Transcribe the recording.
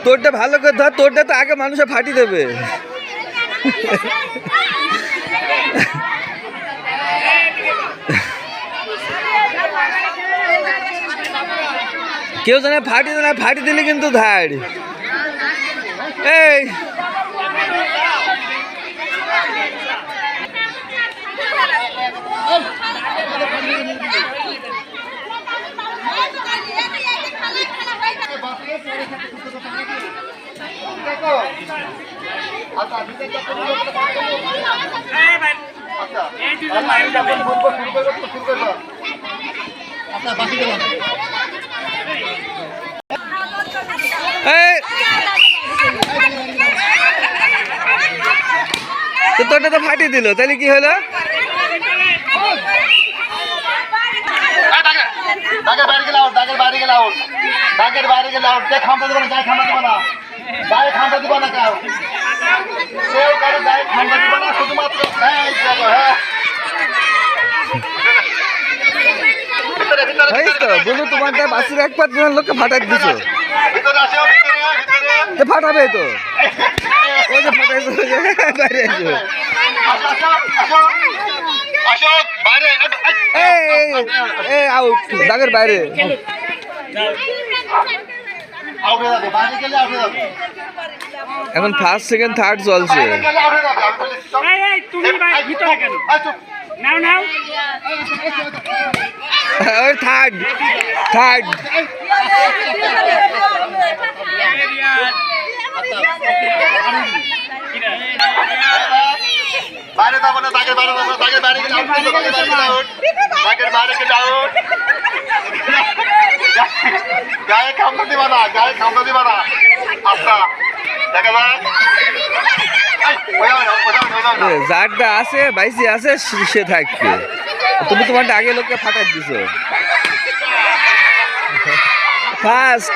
তোরটা ভালো করে ধর, তোরটা তো আগে মানুষে ফাটি দেবে। কেউ জানে ফাটি দেয় না, ফাটি দিলে কিন্তু ধাড়। এই তোরটা তো ফাটি দিল, তাহলে কি হলো? দাগের বাইরে গেলে আউট, দাগের বাইরে গেলে আউট, দাগের বাইরে গেলে আউট। কে খামটা দিব না, গায়ে খামটা দিব না, গায়ে খামটা দিব না, কেউ কারো গায়ে খামটা দিব না, শুধুমাত্র হ্যাঁ বলু তোমারটা বাসির এক পাত লোককে ফাটাই দিছ, ভিতরে আসো, ভিতরে ফাটাবে তো। ওই যে ফাটাইছো, বাইরে আসো, আসো বাইরে। আউট, দাগের বাইরে। আউট হয়ে যাবে, বাইরে গেলে আউট হয়ে যাবে। এখন ফার্স্ট সেকেন্ড থার্ড চলছে। ওই থার্ড থার্ড বাইরে যাবো না, দাগের বাইরে যাবো, দাগের বাইরে গেলে আউট, দাগের বাইরে গেলে আউট, দাগের বাইরে গেলে আউট। গায়ে খামটা দিবা না, গায়ে খামটা দিবা না। আচ্ছা দেখা যাক, যারটা আছে বাইসি আছে সে থাকবে। তুমি তোমারটা আগে লোককে ফাটাই দিছো ফার্স্ট।